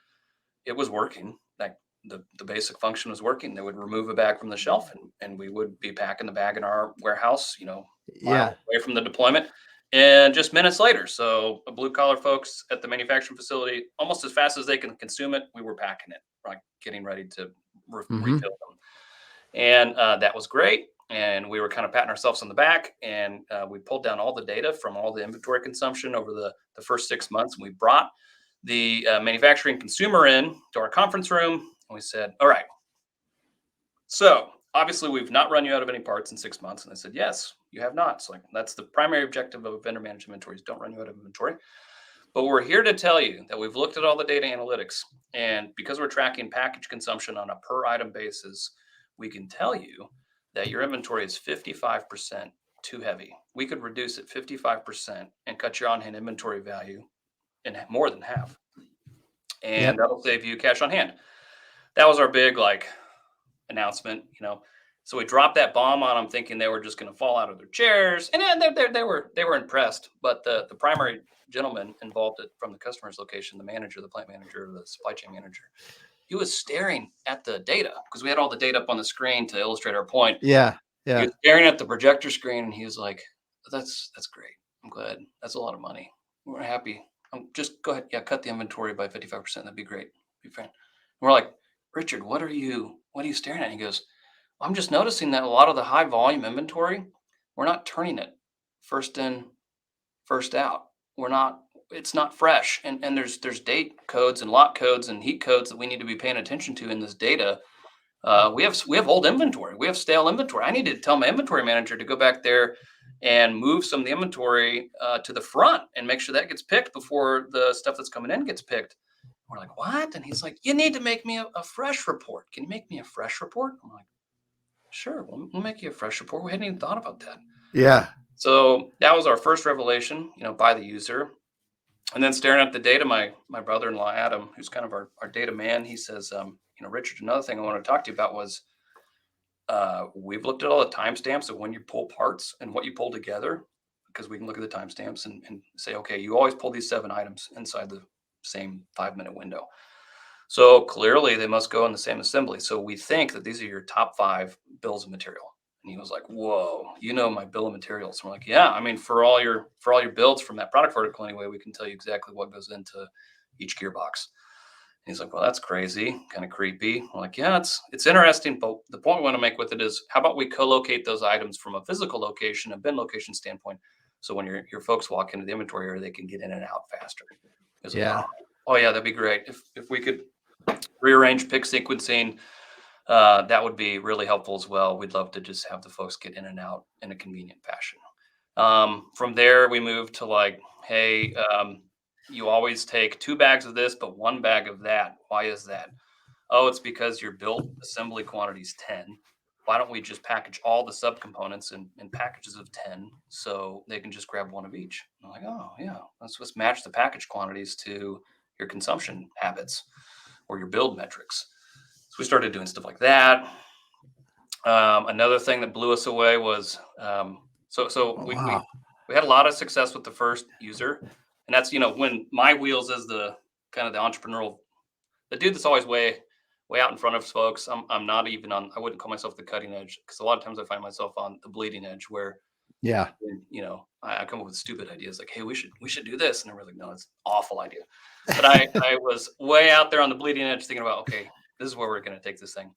it was working. Like the basic function was working. They would remove a bag from the shelf, and we would be packing the bag in our warehouse, miles Yeah. away from the deployment. And just minutes later, so blue collar folks at the manufacturing facility, almost as fast as they can consume it, we were packing it, like getting ready to Hmm. refill them. And that was great. And we were kind of patting ourselves on the back. And we pulled down all the data from all the inventory consumption over the first 6 months. And we brought the manufacturing consumer in to our conference room. And we said, all right, so obviously we've not run you out of any parts in 6 months. And they said, yes, you have not. So like, that's the primary objective of a vendor managed inventory is don't run you out of inventory. But we're here to tell you that we've looked at all the data analytics. And because we're tracking package consumption on a per item basis, we can tell you that your inventory is 55% too heavy. We could reduce it 55% and cut your on hand inventory value in more than half. And Yep. that'll save you cash on hand. That was our big like announcement. So we dropped that bomb on them, thinking they were just going to fall out of their chairs, and then they were impressed. But the primary gentleman involved from the customer's location, the manager, the plant manager, the supply chain manager, he was staring at the data because we had all the data up on the screen to illustrate our point. Yeah. He Yeah. was staring at the projector screen, and he was like, "That's great. I'm glad. That's a lot of money. We're happy. Just go ahead, yeah, cut the inventory by 55%. That'd be great. Be fine." And we're like, "Richard, what are you staring at?" And he goes, "I'm just noticing that a lot of the high volume inventory, we're not turning it first in, first out. We're not. It's not fresh, and there's date codes and lot codes and heat codes that we need to be paying attention to in this data. We have old inventory. We have stale inventory. I need to tell my inventory manager to go back there and move some of the inventory to the front and make sure that gets picked before the stuff that's coming in gets picked." We're like, "What?" And he's like, "You need to make me a fresh report. Can you make me a fresh report?" I'm like, "Sure, we'll make you a fresh report. We hadn't even thought about that." Yeah. So that was our first revelation, by the user. And then staring at the data, my brother-in-law Adam, who's kind of our data man, he says, "Richard, another thing I want to talk to you about was we've looked at all the timestamps of when you pull parts and what you pull together, because we can look at the timestamps and say, okay, you always pull these 7 items inside the same 5-minute window. So clearly they must go in the same assembly. So we think that these are your top 5 bills of material." And he was like, "Whoa, my bill of materials." And we're like, "Yeah, I mean, for all your builds from that product vertical anyway, we can tell you exactly what goes into each gearbox." And he's like, "Well, that's crazy, kind of creepy." I'm like, "Yeah, it's interesting, but the point we want to make with it is, how about we co-locate those items from a physical location, a bin location standpoint, so when your folks walk into the inventory area, they can get in and out faster." He was like, "Oh, Yeah. oh yeah, that'd be great if we could rearrange pick sequencing, that would be really helpful as well. We'd love to just have the folks get in and out in a convenient fashion. From there, we moved to like, hey, you always take 2 bags of this, but 1 bag of that. Why is that? Oh, it's because your built assembly quantity is 10. Why don't we just package all the subcomponents in packages of 10 so they can just grab 1 of each? I'm like, oh, yeah, let's match the package quantities to your consumption habits or your build metrics. So we started doing stuff like that. Another thing that blew us away was Oh, we had a lot of success with the first user, and that's when my wheels as the kind of the entrepreneurial, the dude that's always way out in front of folks. I'm not even on. I wouldn't call myself the cutting edge because a lot of times I find myself on the bleeding edge where yeah. I come up with stupid ideas like, hey, we should do this, and I'm like, no, it's an awful idea. But I was way out there on the bleeding edge thinking about, okay, this is where we're going to take this thing.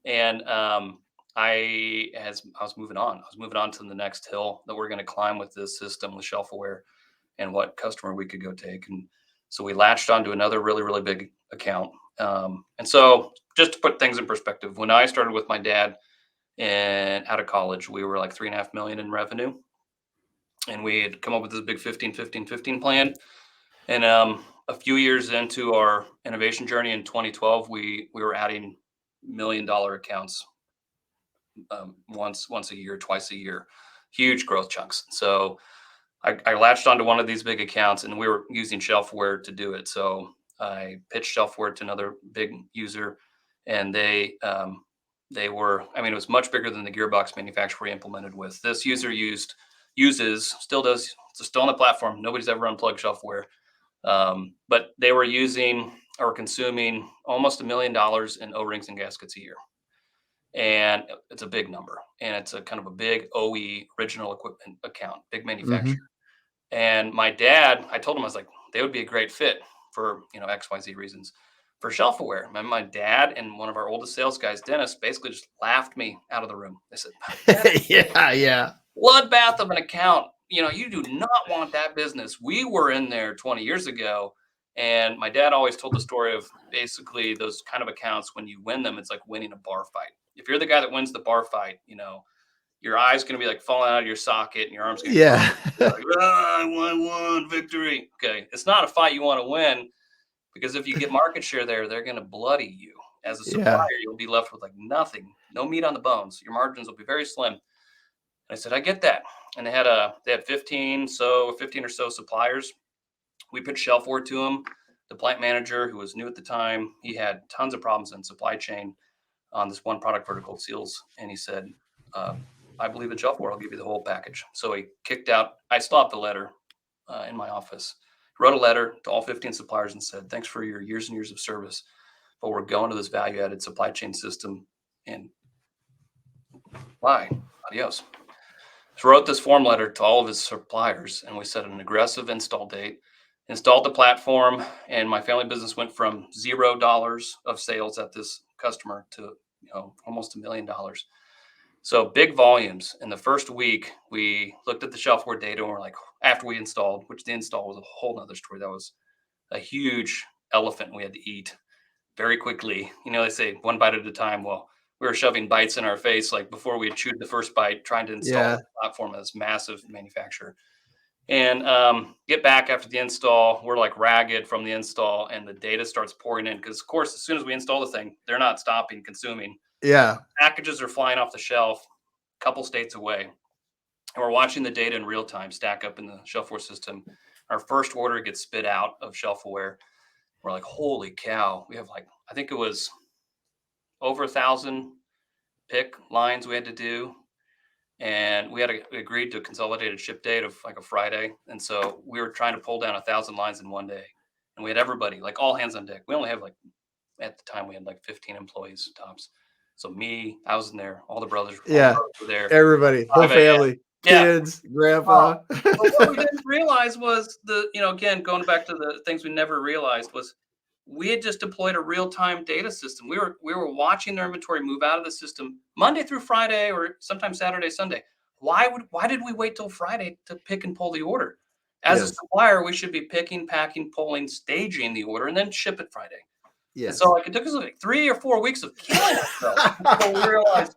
And I was moving on. I was moving on to the next hill that we're going to climb with this system with shelfware and what customer we could go take. And so we latched onto another really, really big account. And so just to put things in perspective, when I started with my dad and out of college, we were like 3.5 million in revenue. And we had come up with this big 15-15-15 plan. And a few years into our innovation journey in 2012, we were adding $1 million accounts once a year, twice a year, huge growth chunks. So I latched onto one of these big accounts, and we were using shelfware to do it. So I pitched shelfware to another big user, and they were, I mean, it was much bigger than the gearbox manufacturer we implemented with. This user still does, it's still on the platform. Nobody's ever unplugged shelfware. But they were using or consuming almost $1 million in O-rings and gaskets a year. And it's a big number. And it's a kind of a big OE original equipment account, big manufacturer. Hmm. And my dad, I told him, I was like, they would be a great fit for, XYZ reasons for shelfware. My dad and one of our oldest sales guys, Dennis, basically just laughed me out of the room. They said, Yeah, yeah. bloodbath of an account. You do not want that business. We were in there 20 years ago. And my dad always told the story of basically those kind of accounts. When you win them, it's like winning a bar fight. If you're the guy that wins the bar fight, your eye's going to be like falling out of your socket and your arm's going to be Yeah. like, I won victory. Okay. It's not a fight you want to win, because if you get market share there, they're going to bloody you. As a supplier, Yeah. you'll be left with like nothing, no meat on the bones. Your margins will be very slim. And I said, I get that. And they had 15 or so suppliers. We put shelfware to them. The plant manager, who was new at the time, he had tons of problems in supply chain on this one product vertical, seals. And he said, I believe in shelfware. I'll give you the whole package. So he kicked out, I still have the letter in my office. He wrote a letter to all 15 suppliers and said, thanks for your years and years of service, but we're going to this value-added supply chain system, and bye, adios. So wrote this form letter to all of his suppliers, and we set an aggressive install date, installed the platform, and my family business went from $0 of sales at this customer to almost $1 million. So big volumes. In the first week, we looked at the shelfware data, and we're like, after we installed, which the install was a whole nother story. That was a huge elephant we had to eat very quickly. They say one bite at a time. Well, we were shoving bites in our face like before we had chewed the first bite, trying to install Yeah. the platform as massive manufacturer. And get back after the install, we're like ragged from the install, and the data starts pouring in because, of course, as soon as we install the thing, they're not stopping consuming. Yeah. Packages are flying off the shelf a couple states away, and we're watching the data in real time stack up in the shelfware system. Our first order gets spit out of shelfware. We're like, holy cow! We have I think it was over 1,000 pick lines we had to do, and we had agreed to a consolidated ship date of like a Friday, and so we were trying to pull down 1,000 lines in one day, and we had everybody like all hands on deck. We only have at the time we had 15 employees tops. So me, I was in there. All the brothers, Yeah. were there. Everybody, whole family, Yeah. kids, grandpa. But what we didn't realize was again, going back to the things we never realized was we had just deployed a real-time data system. We were watching their inventory move out of the system Monday through Friday, or sometimes Saturday, Sunday. Why did we wait till Friday to pick and pull the order? As a supplier, we should be picking, packing, pulling, staging the order, and then ship it Friday. And so Yes. like it took us like 3 or 4 weeks of killing ourselves until we realized,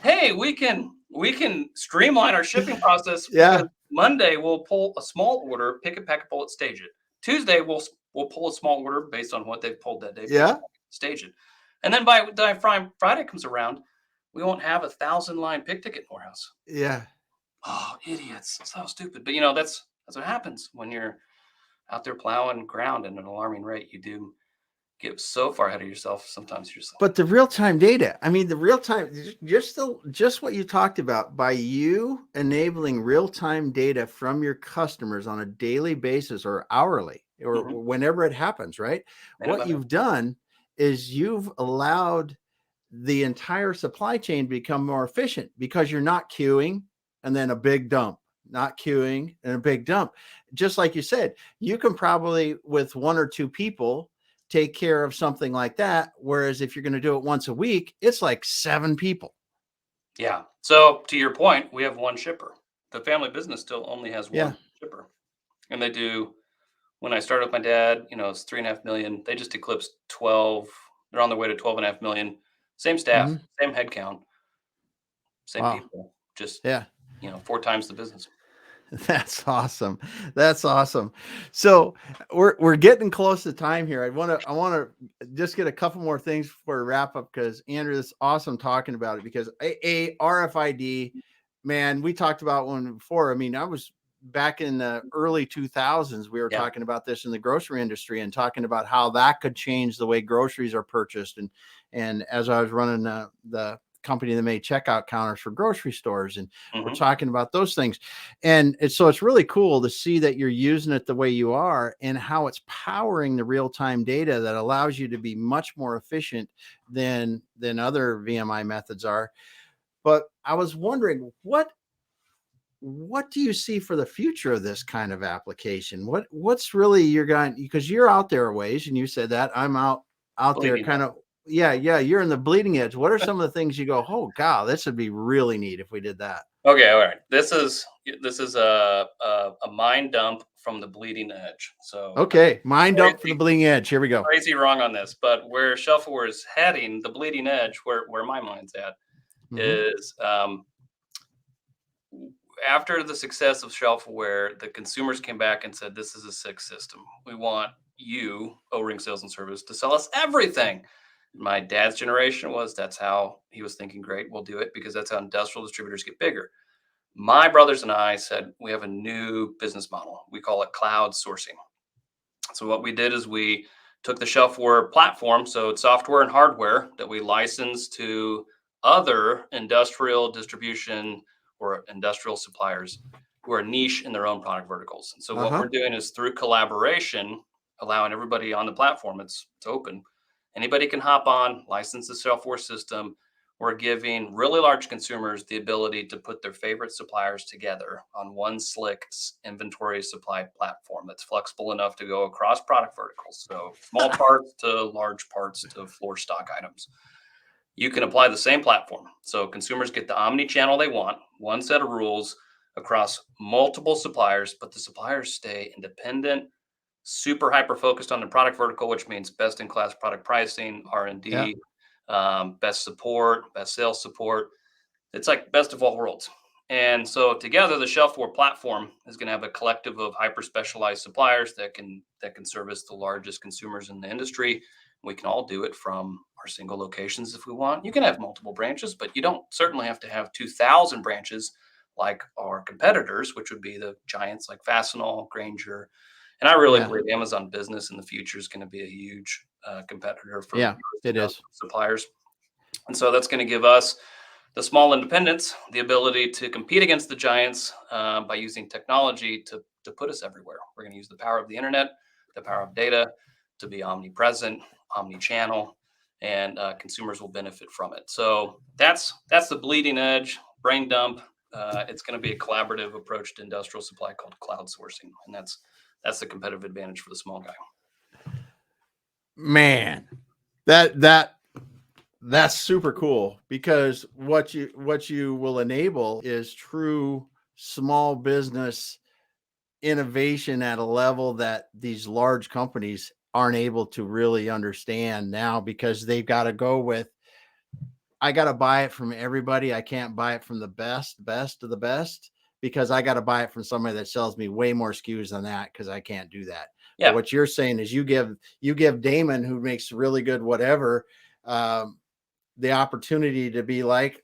hey, we can streamline our shipping process because Yeah. Monday we'll pull a small order, pick it, pack it, pull it, stage it. Tuesday we'll pull a small order based on what they've pulled that day, pick it, Yeah. pack it, stage it. And then by the time Friday comes around, we won't have 1,000 line pick ticket in the warehouse. Yeah. Oh, idiots. So stupid. But that's what happens when you're out there plowing ground at an alarming rate. You do get so far ahead of yourself. Sometimes you're just like, But the real-time data, I mean, the real-time, just what you talked about, by you enabling real-time data from your customers on a daily basis or hourly or mhm, whenever it happens, right? minute What by minute. you've done is you've allowed the entire supply chain become more efficient because you're not queuing and then a big dump, not queuing and a big dump. Just like you said, you can probably with one or two people take care of something like that. Whereas if you're going to do it once a week, it's like 7 people. Yeah. So to your point, we have one shipper. The family business still only has Yeah. one shipper. And they do, when I started with my dad, it's 3.5 million. They just eclipsed 12. They're on their way to 12.5 million. Same staff, Hmm. same headcount, same Wow. people, just, Yeah. 4 times the business. That's awesome. That's awesome. So we're getting close to time here. I want to just get a couple more things before we wrap up because Andrew, it's awesome talking about it because RFID, man, we talked about one before. I mean, I was back in the early 2000s. We were Yeah. talking about this in the grocery industry and talking about how that could change the way groceries are purchased. And as I was running the company that made checkout counters for grocery stores, and we're Hmm. talking about those things. And it's really cool to see that you're using it the way you are and how it's powering the real-time data that allows you to be much more efficient than other VMI methods are. But I was wondering, what do you see for the future of this kind of application? What's really you're going, because you're out there a ways and you said that I'm out there Bleeding kind edge. of, yeah, you're in the bleeding edge. What are some of the things you go, oh god, this would be really neat if we did that? Okay, all right. This is a mind dump from the bleeding edge. So Okay, mind up for the crazy, bleeding edge. Here we go. crazy wrong on this, but where shelfware is heading, the bleeding edge, where my mind's at, Hmm. is after the success of shelfware, the consumers came back and said, "This is a sick system. We want you, O-Ring Sales and Service, to sell us everything." My dad's generation that's how he was thinking. Great, we'll do it because that's how industrial distributors get bigger. My brothers and I said, we have a new business model. We call it cloud sourcing. So what we did is we took the shelfware platform, so it's software and hardware that we license to other industrial distribution or industrial suppliers who are niche in their own product verticals. And so what Uh-huh. we're doing is through collaboration, allowing everybody on the platform, it's open. Anybody can hop on, license the shelfware system. We're giving really large consumers the ability to put their favorite suppliers together on one slick inventory supply platform that's flexible enough to go across product verticals. So small parts to large parts to floor stock items. You can apply the same platform. So consumers get the omni channel they want, one set of rules across multiple suppliers, but the suppliers stay independent, super hyper focused on the product vertical, which means best in class product pricing, Yeah. R&D, best support, best sales support. It's like best of all worlds. And so together, the Shelfware platform is going to have a collective of hyper specialized suppliers that can service the largest consumers in the industry. We can all do it from our single locations if we want. You can have multiple branches, but you don't certainly have to have 2,000 branches like our competitors, which would be the giants like Fastenal, Granger. And I really Yeah. believe Amazon Business in the future is going to be a huge competitor for Yeah. It is. suppliers. And so that's going to give us, the small independents, the ability to compete against the giants by using technology to put us everywhere. We're going to use the power of the internet, the power of data to be omnipresent, omni-channel, and consumers will benefit from it. So that's the bleeding edge, brain dump. It's going to be a collaborative approach to industrial supply called cloud sourcing, and that's the competitive advantage for the small guy. Man, that that's super cool because what you will enable is true small business innovation at a level that these large companies aren't able to really understand now, because they've got to go with, I got to buy it from everybody. I can't buy it from the best of the best, because I got to buy it from somebody that sells me way more SKUs than that, because I can't do that. But Yeah, what you're saying is you give Damon, who makes really good whatever, the opportunity to be like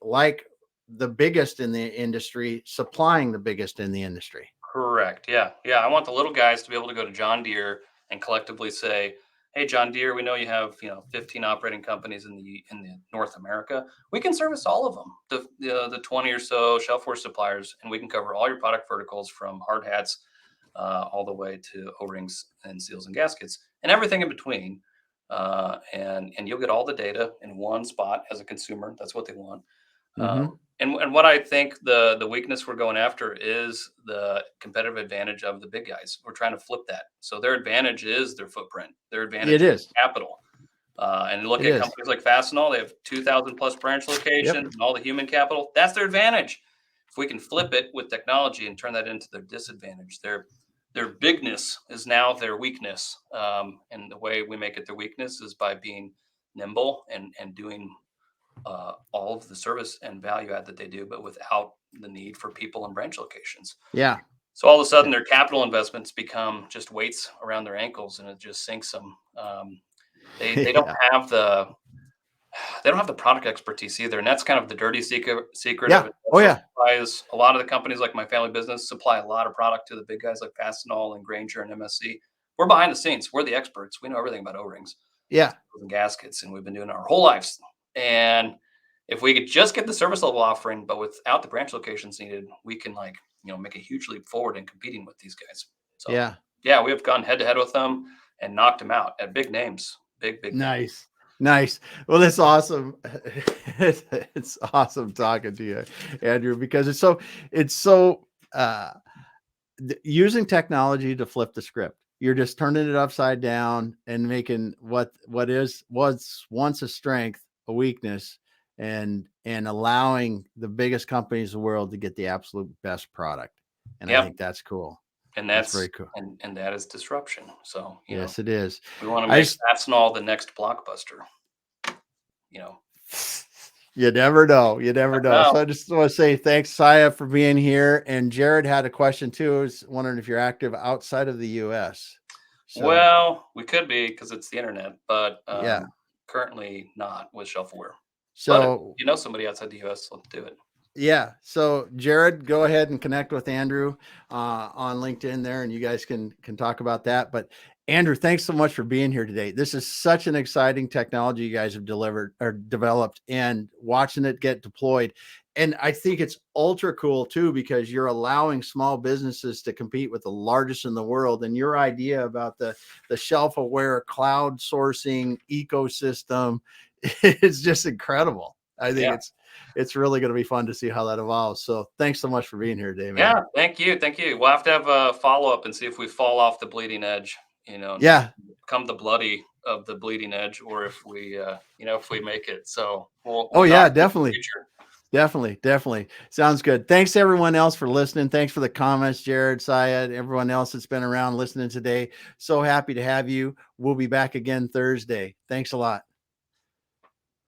the biggest in the industry, supplying the biggest in the industry. correct. Yeah, yeah. I want the little guys to be able to go to John Deere and collectively say, "Hey, John Deere, we know you have 15 operating companies in the North America. We can service all of them, the 20 or so shelfware suppliers, and we can cover all your product verticals from hard hats all the way to O-rings and seals and gaskets and everything in between. And you'll get all the data in one spot as a consumer. That's what they want. Mm-hmm. And what I think the weakness we're going after is the competitive advantage of the big guys. We're trying to flip that. So their advantage is their footprint. Their advantage It is is. capital. And look It at is. companies like Fastenal. They have 2,000 plus branch Yep. locations and all the human capital. That's their advantage. If we can flip it with technology and turn that into their disadvantage, their bigness is now their weakness. And the way we make it their weakness is by being nimble and doing all of the service and value add that they do, but without the need for people and branch locations. Yeah. So all of a sudden, their capital investments become just weights around their ankles, and it just sinks them. They don't Yeah. have the product expertise either, and that's kind of the dirty secret of Yeah. it. Oh yeah. Is a lot of the companies like my family business supply a lot of product to the big guys like Fastenal and Granger and MSC. We're behind the scenes. We're the experts. We know everything about O-rings Yeah. and gaskets, and we've been doing it our whole lives. And if we could just get the service level offering, but without the branch locations needed, we can make a huge leap forward in competing with these guys. So Yeah. yeah, we have gone head to head with them and knocked them out at big names, big names. Nice. Nice. Well, that's awesome. It's awesome talking to you, Andrew, because it's so using technology to flip the script. You're just turning it upside down and making what's once a strength a weakness, and allowing the biggest companies in the world to get the absolute best product. And I Yep. think that's cool. And That's that's very cool. and that is disruption. So Yes, it is. we want to I make just Fastenal the next blockbuster. You know, You never know. You never know. no, So I just want to say thanks, Saya, for being here. And Jared had a question too. I was wondering if you're active outside of the US. So well, we could be because it's the internet, but yeah. currently not with shelfware. But if So you know somebody outside the U.S., let's do it. yeah. So Jared, go ahead and connect with Andrew on LinkedIn there, and you guys can talk about that. But Andrew, thanks so much for being here today. This is such an exciting technology you guys have delivered or developed, and watching it get deployed. And I think it's ultra cool too, because you're allowing small businesses to compete with the largest in the world. And your idea about the shelf-aware cloud sourcing ecosystem is just incredible. I think Yeah. it's really going to be fun to see how that evolves. So thanks so much for being here today, man. Yeah. Thank you. Thank you. We'll have to have a follow up and see if we fall off the bleeding edge, and Yeah. become the bloody of the bleeding edge, or if we make it. So we'll Oh talk yeah, in the definitely. future. Definitely. Sounds good. Thanks to everyone else for listening. Thanks for the comments, Jared, Syed, everyone else that's been around listening today. So happy to have you. We'll be back again Thursday. Thanks a lot.